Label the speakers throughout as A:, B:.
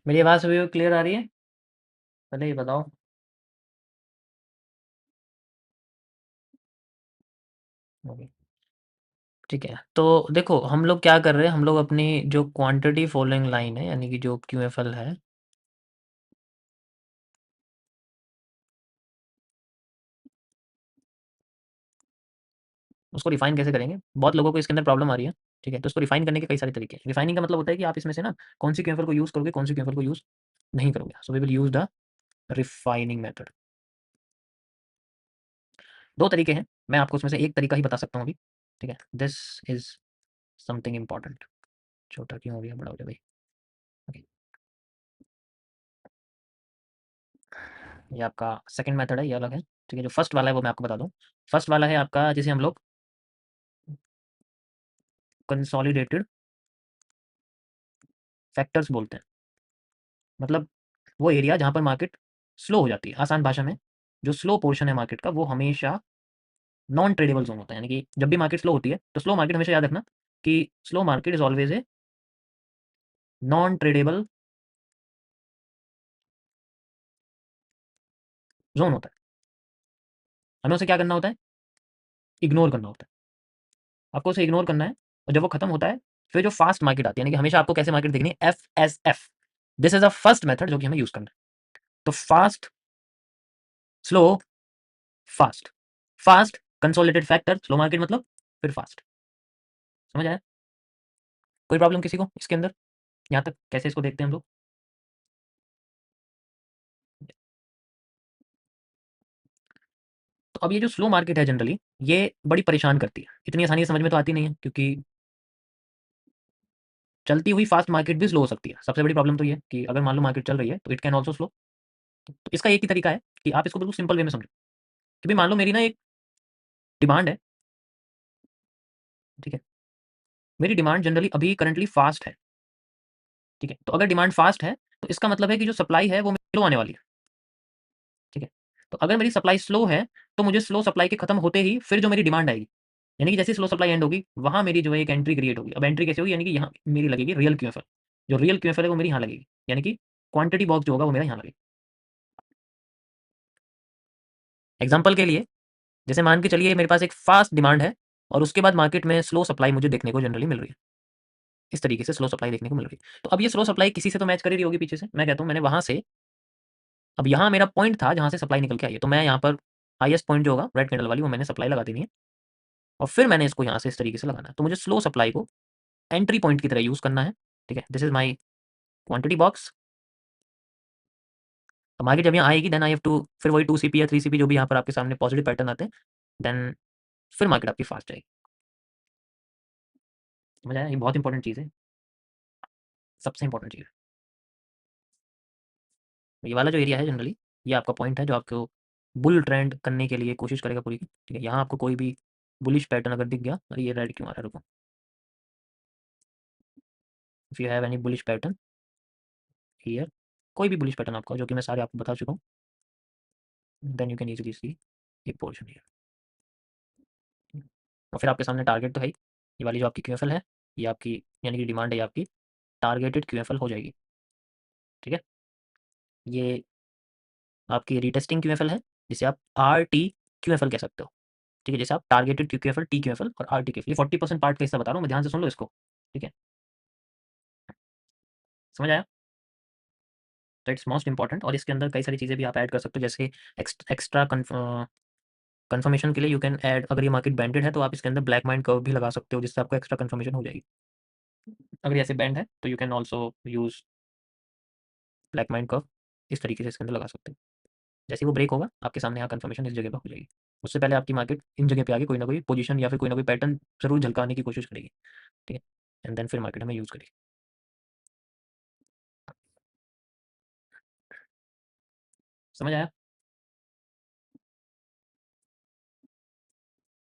A: मेरी आवाज़ सभी को क्लियर आ रही है? पहले ये बताओ। ओके, ठीक है। तो देखो हम लोग क्या कर रहे हैं, हम लोग अपनी जो क्वांटिटी फॉलोइंग लाइन है यानी कि जो क्यूएफएल है, उसको रिफाइन कैसे करेंगे? बहुत लोगों को इसके अंदर प्रॉब्लम आ रही है, ठीक है? तो उसको रिफाइन करने के कई सारे तरीके हैं। रिफाइनिंग का मतलब होता है कि आप इसमें से ना कौन सी क्यूएफएल को यूज़ करोगे, कौन सी क्यूएफएल को यूज़ नहीं करोगे। So we will use the refining method. 2 तरीके हैं, मैं आपको उसमें से एक तरीका ही बता सकता हूँ अभी, ठीक है? This is something important. छोटा क्यों हो गया, बड़ा हो गया भाई। ओके, ये आपका सेकंड मेथड है, ये अलग है, ठीक है? जो फर्स्ट वाला है वो मैं आपको बता दूँ। फर्स्ट वाला है आपका जिसे हम लोग कंसोलिडेटेड फैक्टर्स बोलते हैं। मतलब वो एरिया जहाँ पर मार्केट स्लो हो जाती है। आसान भाषा में जो स्लो पोर्शन है मार्केट का वो हमेशा नॉन ट्रेडेबल ज़ोन होता है। यानी कि जब भी मार्केट स्लो होती है तो स्लो मार्केट हमेशा याद रखना कि slow market is always a non tradable zone होता है। हमें उसे क्या करना होता है? इग्नोर करना होता है। आपको उसे इग्नोर करना है और जब वो खत्म होता है फिर जो फास्ट मार्केट आती है यानी कि हमेशा आपको कैसे मार्केट देखनी है? FSF. This is a first method जो कि हमें यूज़ करना है। तो fast, slow, fast. Fast consolidated factor, slow market मतलब फिर फास्ट। समझ आया? कोई प्रॉब्लम किसी को इसके अंदर? यहाँ तक कैसे इसको देखते हैं हम लोग? तो अब ये जो स्लो मार्केट है जनरली, ये बड़ी परेशान करती है। इतनी आसानी से समझ में तो आती नहीं है क्योंकि चलती हुई फास्ट मार्केट भी स्लो हो सकती है। सबसे बड़ी प्रॉब्लम तो ये है कि अगर मान लो मार्केट चल रही है तो इट कैन ऑल्सो स्लो। तो इसका एक ही तरीका है कि आप इसको बिल्कुल सिंपल वे में समझो कि भाई मान लो मेरी ना एक डिमांड है, ठीक है? मेरी डिमांड जनरली अभी करंटली फास्ट है, ठीक है? तो अगर डिमांड फास्ट है तो इसका मतलब है कि जो सप्लाई है वो स्लो आने वाली है, ठीक है? तो अगर मेरी सप्लाई स्लो है तो मुझे स्लो सप्लाई के खत्म होते ही फिर जो मेरी डिमांड आएगी, यानी कि जैसे स्लो सप्लाई एंड होगी वहाँ मेरी जो है एक एंट्री क्रिएट होगी। अब एंट्री कैसे होगी? यानी कि यहाँ मेरी लगेगी रियल क्यूएफएल। जो रियल क्यूएफएल है वो मेरी यहाँ लगेगी, यानी कि क्वांटिटी बॉक्स जो होगा वो मेरा यहाँ लगेगा। एग्जांपल के लिए जैसे मान के चलिए मेरे पास एक फास्ट डिमांड है और उसके बाद मार्केट में स्लो सप्लाई मुझे देखने को जनरली मिल रही है। इस तरीके से स्लो सप्लाई देखने को मिल रही है। तो अब ये स्लो सप्लाई किसी से तो मैच कर ही रही होगी पीछे से। मैं कहता हूँ मैंने वहाँ से, अब यहाँ मेरा पॉइंट था जहाँ से सप्लाई निकल के आई है, तो मैं यहाँ पर हाईएस्ट पॉइंट जो होगा रेड कैंडल वाली वो मैंने सप्लाई लगा देनी है और फिर मैंने इसको यहाँ से इस तरीके से लगाना है। तो मुझे स्लो सप्लाई को एंट्री पॉइंट की तरह यूज़ करना है, ठीक है? This is my quantity box. तो मार्केट जब यहाँ आएगी देन आई हैव टू, फिर वही 2 सीपी या 3 सीपी जो भी यहाँ पर आपके सामने पॉजिटिव पैटर्न आते हैं, देन फिर मार्केट आपकी फास्ट जाएगी। समझ आया? ये बहुत इंपॉर्टेंट चीज़ है, सबसे इंपॉर्टेंट चीज़ है। ये वाला जो एरिया है जनरली ये आपका पॉइंट है जो आपको बुल ट्रेंड करने के लिए कोशिश करेगा पूरी की, ठीक है? यहाँ आपको कोई भी बुलिश पैटर्न अगर दिख गया, अरे ये रेड क्यों आ रहा है, रुको। If you have any bullish pattern here, कोई भी बुलिश पैटर्न आपका जो कि मैं सारे आपको बता चुका हूँ, then you can easily see a portion here. और फिर आपके सामने टारगेट तो है ही, ये वाली जो आपकी क्यूएफएल है ये आपकी, यानी कि डिमांड है ये आपकी टारगेटेड क्यूएफएल हो जाएगी, ठीक है? ये आपकी रीटेस्टिंग क्यूएफएल है जिसे आप आर टी क्यूएफएल कह सकते हो, ठीक है? जैसे आप टारगेटेड क्यूएफएल, टी क्यूएफएल और आर टी क्यूएफएल, ये 40% पार्ट का हिस्सा बता रहा हूँ मैं, ध्यान से सुन लो इसको, ठीक है? समझ आया? तो इट्स मोस्ट इंपॉर्टेंट और इसके अंदर कई सारी चीज़ें भी आप ऐड कर सकते हो जैसे एक्स्ट्रा कंफर्मेशन के लिए यू कैन ऐड, अगर ये मार्केट बैंडेड है तो आप इसके अंदर ब्लैक माइंड कर्व भी लगा सकते हो जिससे आपको एक्स्ट्रा कंफर्मेशन हो जाएगी। अगर ये ऐसे बैंड है तो you can also use black mind curve, इस तरीके से इसके अंदर लगा सकते हो। जैसे ही वो ब्रेक होगा आपके सामने यहाँ कंफर्मेशन इस जगह पर हो जाएगी। उससे पहले आपकी मार्केट इन जगह पे आगे कोई ना कोई पोजीशन या फिर कोई ना कोई पैटर्न जरूर झलकाने की कोशिश करेगी, ठीक है? एंड देन फिर मार्केट हमें यूज़ करेगी। समझ आया?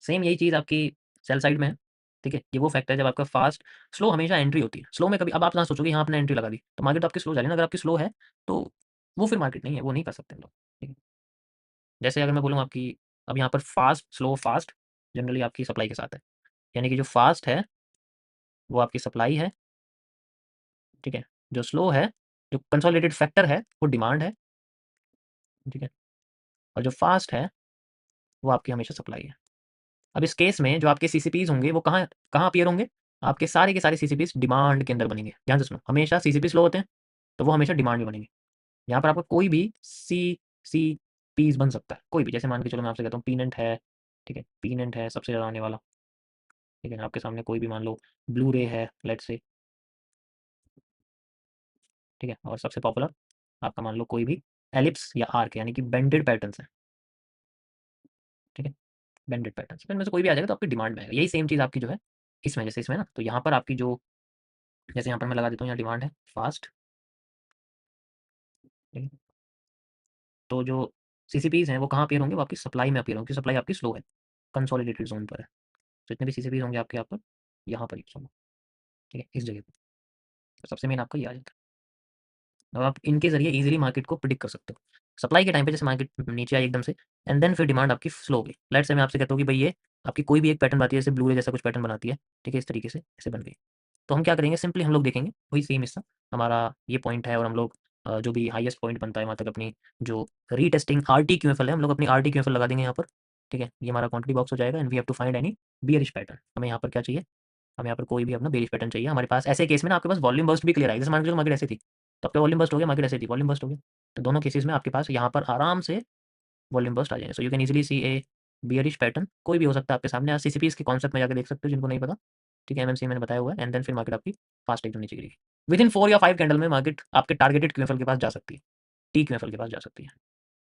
A: सेम यही चीज़ आपकी सेल साइड में है, ठीक है? ये वो फैक्टर है जब आपका फास्ट, स्लो हमेशा एंट्री होती है। स्लो में कभी, अब आप ना सोचोगे यहाँ आपने एंट्री लगा दी तो मार्केट आपकी स्लो जा रही है ना, अगर आपकी स्लो है तो वो फिर मार्केट नहीं है, वो नहीं कर सकते हम लोग, ठीक है? जैसे अगर मैं बोलूँ आपकी, अब यहाँ पर फास्ट, स्लो, फास्ट जनरली आपकी सप्लाई के साथ है, यानी कि जो फास्ट है वो आपकी सप्लाई है, ठीक है? जो स्लो है, जो कंसोलिडेटेड फैक्टर है वो डिमांड है, ठीक है, और जो फास्ट है वो आपकी हमेशा सप्लाई है। अब इस केस में जो आपके सीसीपीज होंगे वो कहाँ कहाँ अपीयर होंगे, आपके सारे के सारे सीसीपीज डिमांड के अंदर बनेंगे। ध्यान से सुनो, हमेशा सीसीपी स्लो होते हैं तो वो हमेशा डिमांड में बनेंगे। यहाँ पर आपका कोई भी सी पीस बन सकता है, कोई भी, जैसे मान के चलो मैं आपसे कहता हूँ पीनेंट है, ठीक है, पीनेंट है सबसे ज़्यादा आने वाला, ठीक है, आपके सामने कोई भी मान लो ब्लू रे है लेट्स से, ठीक है, और सबसे पॉपुलर आपका मान लो कोई भी एलिप्स या आर्क यानी कि बेंडेड पैटर्न्स है, ठीक है, बेंडेड पैटर्न्स, इनमें से कोई भी आ जाएगा तो आपकी डिमांड में आएगा। यही सेम चीज़ आपकी जो है इसमें, जैसे इसमें ना, तो यहाँ पर आपकी जो, जैसे यहाँ पर मैं लगा देता हूँ, यहाँ डिमांड है फास्ट, ठीक है, तो जो सीसीपीज हैं वो कहाँ अपीयर होंगे, वो आपकी सप्लाई में अपीयर होंगे, सप्लाई आपकी स्लो है, कंसोलिडेटेड जोन पर है, तो जितने भी सीसीपीज होंगे आपके यहाँ पर, यहाँ पर यूज होंगे, ठीक है, इस जगह पर, तो सबसे मेन आपका ये आ जाता है। अब आप इनके ज़रिए ईज़िली मार्केट को प्रिडिक्ट कर सकते हो। सप्लाई के टाइम पे जैसे मार्केट नीचे आई एकदम से, एंड देन फिर डिमांड आपकी स्लो हो गई। लेट्स से मैं आपसे कहता हूँ कि भई ये आपकी कोई भी एक पैटर्न बनाती है, जैसे ब्लू रे जैसा कुछ पैटर्न बनाती है, ठीक है, इस तरीके से ऐसे बन गई। तो हम क्या करेंगे, सिंपली हम लोग देखेंगे वही सेम हिस्सा, हमारा ये पॉइंट है और हम लोग जो भी हाईएस्ट पॉइंट बनता है वहाँ तक अपनी जो रीटेस्टिंग आरटीक्यूएफएल है, हम लोग अपनी आरटीक्यूएफएल लगा देंगे यहाँ पर, ठीक है। ये हमारा क्वांटिटी बॉक्स हो जाएगा and we have to find any bearish pattern. हमें यहाँ पर क्या चाहिए, हमें यहाँ पर कोई भी अपना बेरिश पैटर्न चाहिए हमारे पास। ऐसे केस में ना आपके पास वॉल्यूम बर्स्ट भी क्लियर आएगी, जैसे मान लीजिए मार्केट ऐसी थी तो आपका वॉल्यूम बर्स्ट हो गया, मार्केट ऐसी थी वॉल्यूम बर्स्ट हो गया, तो दोनों केसेस में आपके पास यहाँ पर आराम से वॉल्यूम बर्स्ट आ जाएंगे। So you can easily see A bearish pattern, कोई भी हो सकता है आपके सामने। आप सीसीपीस के कॉन्सेप्ट में जाकर देख सकते हो जिनको नहीं पता, ठीक है, एमएमसी मैंने बताया हुआ है, एंड देन फिर मार्केट आपकी फास्ट एकदम नीचे गिरेगी। विद इन 4 या 5 कैंडल में मार्केट आपके टारगेटेड क्यूएफएल के पास जा सकती है, टी क्यूएफएल के पास जा सकती है।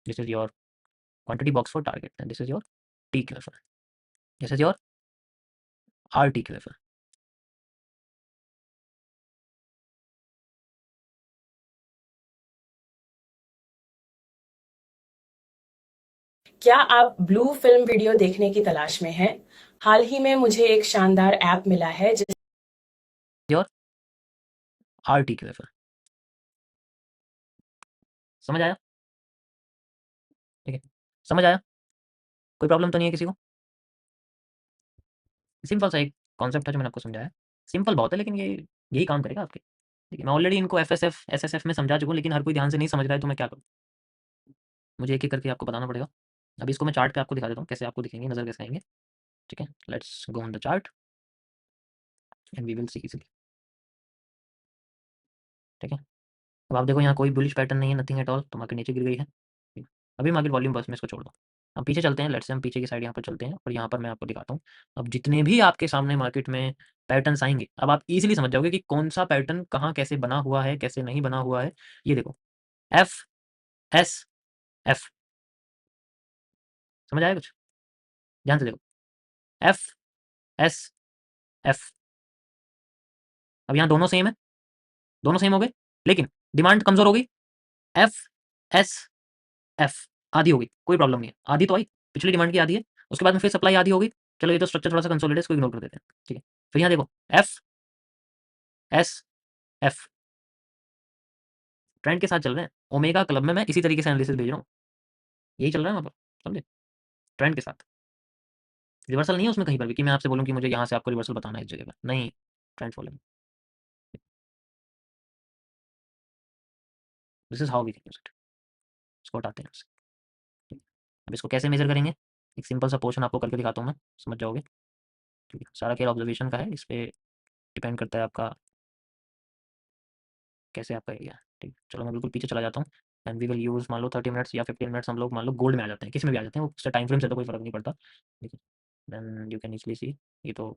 A: This is your quantity box for target and this is your T QFL, this is your R T QFL.
B: क्या आप ब्लू फिल्म वीडियो देखने की तलाश में हैं? हाल ही में मुझे एक शानदार ऐप मिला है
A: योर आर टी क्यूएफएल, समझ आया, ठीक है, समझ आया, कोई प्रॉब्लम तो नहीं है किसी को। सिंपल सा एक कॉन्सेप्ट है जो मैंने आपको समझाया, सिंपल बहुत है लेकिन ये यही काम करेगा आपके, ठीक है। मैं ऑलरेडी इनको एफएसएफ एसएसएफ में समझा चुका हूँ, लेकिन हर कोई ध्यान से नहीं समझ रहा है तो मैं क्या करूँ, मुझे एक एक करके आपको बताना पड़ेगा। अभी इसको मैं चार्ट पे आपको दिखा देता हूँ कैसे आपको दिखेंगे, नज़र कैसे आएंगे, ठीक है। Let's go on the chart and we will see easily, ठीक है। अब आप देखो यहाँ कोई बुलिश पैटर्न नहीं है, नथिंग एट ऑल, तो मार्केट नीचे गिर गई है, ठीक है। अभी मार्केट वॉल्यूम बस में इसको छोड़ दो, हम पीछे चलते हैं, लेट्स से हम पीछे की साइड यहाँ पर चलते हैं और यहाँ पर मैं आपको दिखाता हूँ। अब जितने भी आपके सामने मार्केट में पैटर्न्स आएंगे, अब आप इजीली समझ जाओगे कि कौन सा पैटर्न कहाँ कैसे बना हुआ है, कैसे नहीं बना हुआ है। ये देखो, एफ एस एफ, समझ आया कुछ, ध्यान से देखो, एफ एस एफ। अब यहाँ दोनों सेम है, दोनों सेम हो गए, लेकिन डिमांड कमजोर हो गई, एफ एस एफ आधी हो गई, कोई प्रॉब्लम नहीं है, आधी तो आई, पिछली डिमांड की आधी है, उसके बाद में फिर सप्लाई आधी हो गई। चलो ये तो स्ट्रक्चर थोड़ा सा कंसोलिडेट, इसको इग्नोर कर देते हैं, ठीक है। फिर यहाँ देखो, एफ एस एफ ट्रेंड के साथ चल रहे हैं, ओमेगा क्लब में मैं इसी तरीके से एनालिसिस भेज रहा हूँ, यही चल रहा है वहाँ पर, समझे, ट्रेंड के साथ। रिवर्सल नहीं है उसमें कहीं पर भी कि मैं आपसे बोलूँ कि मुझे यहाँ से आपको रिवर्सल बताना है इस जगह पर, नहीं, trend following, this is how we can use it. इसको हटाते हैं इससे। अब इसको कैसे मेजर करेंगे, एक सिंपल सा पोर्शन आपको करके दिखाता हूँ मैं, समझ जाओगे, ठीक है। सारा खेल ऑब्जर्वेशन का है, इस पर डिपेंड करता है आपका कैसे आपका एरिया है, ठीक है। चलो मैं बिल्कुल पीछे चला जाता हूँ एंड वी विल यूज़, मान लो 30 मिनट्स या 15 मिनट्स हम लोग मान लो गोल्ड में आ जाते हैं, किसी में भी आ जाते हैं, उससे टाइम फ्रेम से तो कोई फर्क नहीं पड़ता, ठीक है। देन यू कैन इजली सी, ये तो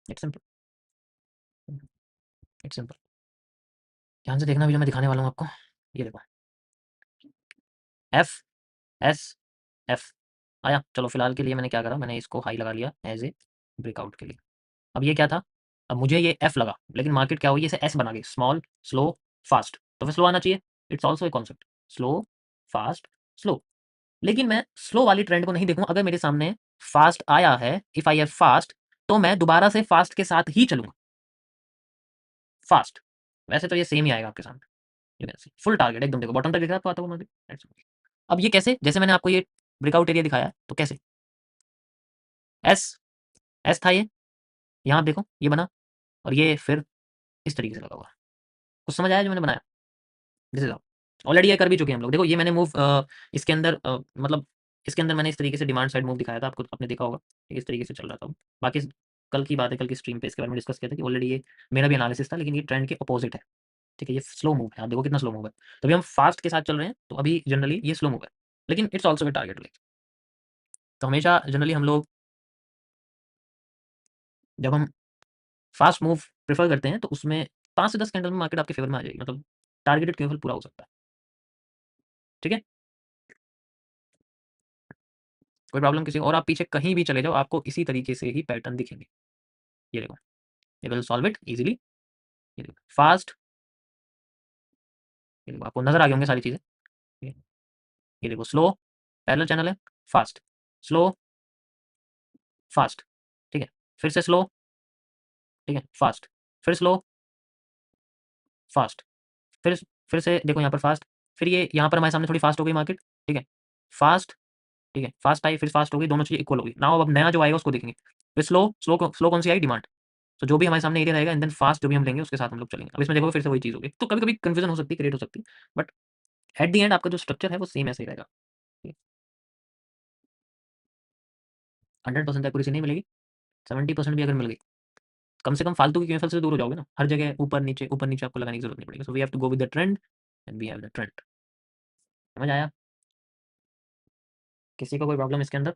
A: इट्स सिंपल, इट्स सिंपल, ध्यान से देखना भी जो मैं दिखाने वाला हूँ आपको। ये देखो, एफ एस एफ आया, चलो फिलहाल के लिए मैंने क्या करा, मैंने इसको हाई लगा लिया एज ए ब्रेकआउट के लिए। अब ये क्या था, अब मुझे ये एफ लगा, लेकिन मार्केट क्या हुई, इसे एस बना गई, स्मॉल स्लो फास्ट, तो फिर स्लो आना चाहिए, it's also a concept, slow fast slow. लेकिन मैं स्लो वाली ट्रेंड को नहीं देखूँ, अगर मेरे सामने फास्ट आया है, इफ आई हैव फास्ट, तो मैं दोबारा से फास्ट के साथ ही चलूंगा, फास्ट, वैसे तो ये सेम ही आएगा आपके सामने, फुल टारगेट एकदम, देखो बॉटम तक दिखा आपको, आता हुआ मार्केट। अब ये कैसे, जैसे मैंने आपको ये ब्रेकआउट एरिया दिखाया तो कैसे, एस एस था ये, यहाँ आप देखो ये बना, और ये फिर इस तरीके से लगा हुआ है, कुछ समझ आया जो मैंने बनाया? दिस इज ऑलरेडी ये कर भी चुके हैं हम लोग। देखो ये मैंने मूव इसके अंदर मतलब इसके अंदर मैंने इस तरीके से डिमांड साइड मूव दिखाया था आपको, आपने देखा होगा इस तरीके से चल रहा था। बाकी कल की बात है, कल की स्ट्रीम पे इसके बारे में डिस्कस किया था कि ऑलरेडी ये मेरा भी एनालिसिस था, लेकिन ये ट्रेंड के अपोजिट है। ठीक है, ये स्लो मूव है, आप देखो कितना स्लो मूव है। तो अभी हम फास्ट के साथ चल रहे हैं, तो अभी जनरली ये स्लो मूव है, लेकिन इट्स ऑल्सो ए टारगेट। तो हमेशा जनरली हम लोग जब हम फास्ट मूव प्रेफर करते हैं तो उसमें 5 से 10 कैंडल में मार्केट आपके फेवर में आ जाएगी, मतलब टारगेटेड केवल पूरा हो सकता है। ठीक है, कोई प्रॉब्लम किसी और आप पीछे कहीं भी चले जाओ, आपको इसी तरीके से ही पैटर्न दिखेंगे। ये देखो, ये विल सॉल्व इट इजीली। ये देखो फास्ट, ये देखो आपको नजर आ गए होंगे सारी चीजें। ये देखो स्लो, पैरेलल चैनल है, फास्ट, स्लो, फास्ट। ठीक है, फिर से स्लो, ठीक है, फास्ट, फिर स्लो, फास्ट, फिर फिर से देखो यहाँ पर फास्ट, फिर ये यहाँ पर हमारे सामने थोड़ी फास्ट हो गई मार्केट। ठीक है, फास्ट, ठीक है, फास्ट आई फिर फास्ट हो गई, दोनों चीजें इक्वल हो गई। नाउ अब नया जो आएगा उसको देखेंगे। फिर स्लो, स्लो कौन सी आई? डिमांड। तो जो भी हमारे सामने एरिया रहेगा एंड देन फास्ट जो भी हम लेंगे उसके साथ हम लोग चलेंगे। अब इसमें देखो फिर से वही चीज़ होगी, तो कभी कभी कन्फ्यूजन हो सकती है, क्रिएट हो सकती है, बट एट द एंड आपका जो स्ट्रक्चर है वो सेम ऐसे ही रहेगा। 100% एक्यूरेसी नहीं मिलेगी, 70% भी अगर मिल गई, कम से कम फालतू की केमिकल से दूर हो जाओगे ना। हर जगह ऊपर नीचे आपको लगाने की जरूरत नहीं पड़ेगी। So we have to go with the trend and we have the trend. समझ आया किसी को कोई प्रॉब्लम इसके अंदर?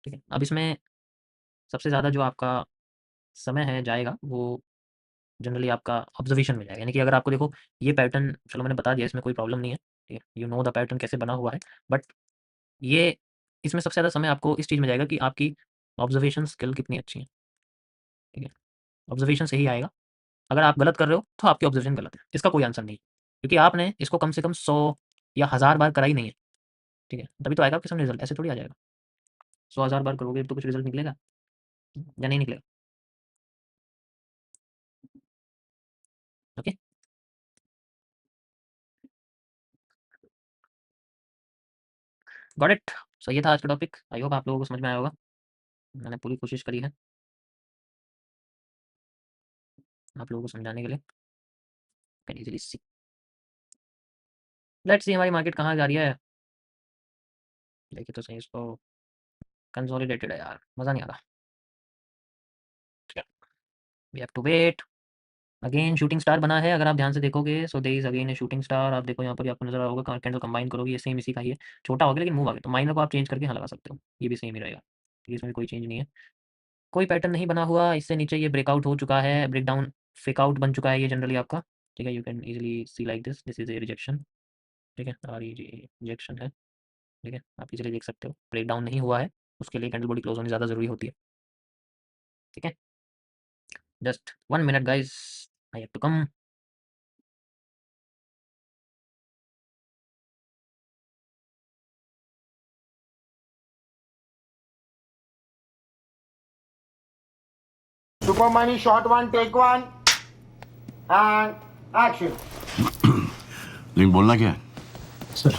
A: ठीक है, अब इसमें सबसे ज़्यादा जो आपका समय है जाएगा वो जनरली आपका ऑब्जर्वेशन में जाएगा। यानी कि अगर आपको देखो ये पैटर्न, चलो मैंने बता दिया इसमें कोई प्रॉब्लम नहीं है, ठीक है, यू नो द पैटर्न कैसे बना हुआ है, बट ये इसमें सबसे ज़्यादा समय आपको इस चीज़ में जाएगा कि आपकी ऑब्जर्वेशन स्किल कितनी अच्छी है। ठीक है, ऑब्जर्वेशन सही आएगा। अगर आप गलत कर रहे हो तो आपकी ऑब्जर्वेशन गलत है, इसका कोई आंसर नहीं, क्योंकि आपने इसको कम से कम 100 या 1000 बार करा ही नहीं है। ठीक है, तभी तो आएगा आपके सामने रिजल्ट, ऐसे थोड़ी आ जाएगा। 100,000 बार करोगे तो कुछ रिजल्ट निकलेगा या नहीं निकलेगा? Okay, got it. सो ये था आज का टॉपिक। आई होप आप लोगों को समझ में आया होगा। मैंने पूरी कोशिश करी है आप लोगों को समझाने के लिए। Can easily C, let's see हमारी मार्केट कहाँ जा रही है। देखिए तो सही, इसको कंसोलिडेटेड है यार, मज़ा नहीं आ रहा। We have to wait. Again shooting star बना है, अगर आप ध्यान से देखोगे। So there is again a shooting star. आप देखो यहाँ पर आपको नजर आ होगा, कैंडल कंबाइन करोगे ये सेम इसी का ही है। छोटा हो गया लेकिन मूव आ गया, तो माइनर को आप चेंज करके यहाँ लगा सकते हो, ये भी सेम ही रहेगा, इसमें कोई चेंज नहीं है। कोई पैटर्न नहीं बना हुआ, इससे नीचे ये ब्रेकआउट हो चुका है, ब्रेक डाउन फेक आउट बन चुका है ये जनरली आपका। ठीक है, you can easily C like this, this is a rejection. ठीक है, और ये रिजेक्शन है। ठीक है, आप इजीली देख सकते हो ब्रेक डाउन नहीं हुआ है, उसके लिए कैंडल बॉडी क्लोज होनी ज़्यादा ज़रूरी होती है। ठीक है, just 1 minute guys, I have to come.
C: Super Money, shot one, take one, and action.
D: लेकिन बोलना क्या है?
E: सर